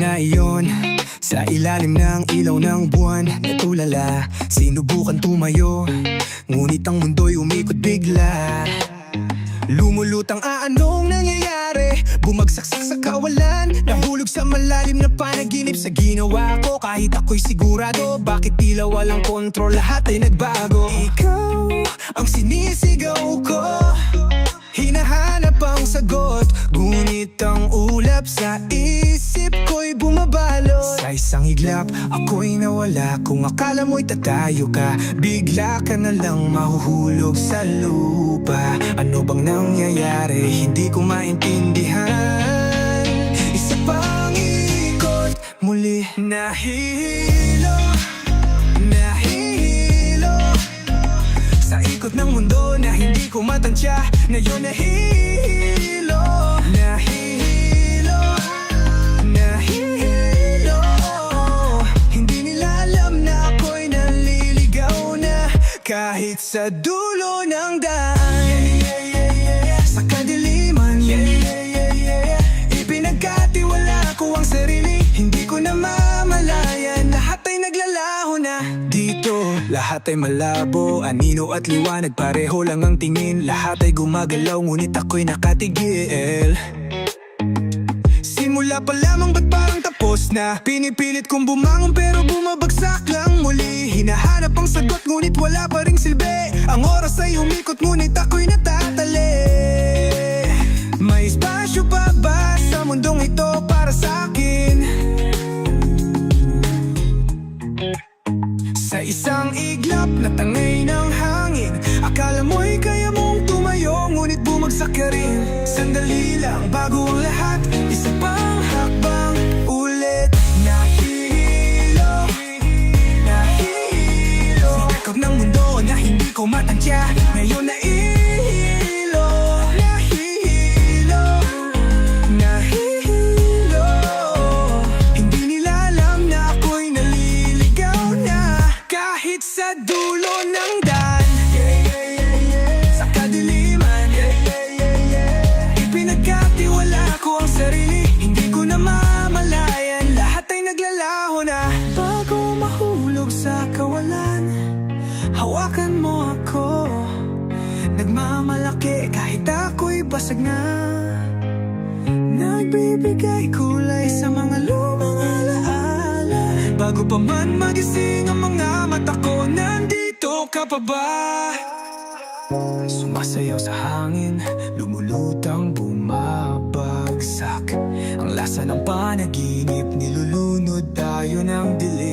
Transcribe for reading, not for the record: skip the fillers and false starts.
na iyon, sa ilalim ng ilaw ng buwan natulala, sinubukan tumayo, ngunit ang mundo'y umikot bigla. Lumulutang anong nangyayari, bumagsak sa kawalan, nahulog sa malalim na panaginip sa ginawa ko. Kahit ako'y sigurado, bakit tila walang kontrol, lahat ay nagbago. Ikaw ang sinisigaw ko, hinahanap ang sagot, ngunit ang ulap sa isip ko'y bumabalot. Sa isang iglap, ako'y nawala. Kung akala mo'y tatayo ka, bigla ka na lang mahuhulog sa lupa. Ano bang nangyayari? Hindi ko maintindihan. Isa pang ikot, muli nahihilo, nahihilo sa ikot ng mundo na hindi ko matansya. Ngayon nahihilo, nahihilo, nahihilo. Hindi nila alam na ako'y naliligaw na, kahit sa dulo ng daan, sa kadiliman, ipinagkatiwala ko ang sarili. Hindi ko na mamalayan, lahat ay naglalaho na. Dito, lahat ay malabo, anino at liwanag, pareho lang ang tingin. Lahat ay gumagalaw, ngunit ako'y nakatigil. Simula pa lamang, ba't parang tapos na? Pinipilit kong bumangon pero bumabagsak lang muli. Hinahanap ang sagot, ngunit wala pa ring silbi. Ang oras ay umikot, ngunit ako'y natatali. May espasyo pa ba sa mundong ito para sa akin? Sa isang iglap na tangay ng hangin, akala mo'y kaya mong tumayo, ngunit bumagsak ka rin. Sandali lang bago ang lahat, isa pang hakbang ulit. Nahihilo, nahihilo sa takot ng mundo na hindi ko matansya. Ngayon nahihilo, nahihilo, nahihilo. Hindi nila alam na ako'y naliligaw na, kahit sa dulo ng daan, sa kadiliman, ipinagkatiwala ko ang sarili. Hindi ko na mamalayan, lahat ay naglalaho na. Bago mahulog sa kawalan, hawakan mo ako, nagmamalaki kahit ako'y basag na. Nagbibigay kulay sa mga lumang alaala. Bago pa man magising ang mga mata ko, nandito ka pa ba? Sumasayaw sa hangin, lumulutang bumabagsak. Ang lasa ng panaginip, nilulunod tayo ng dilim.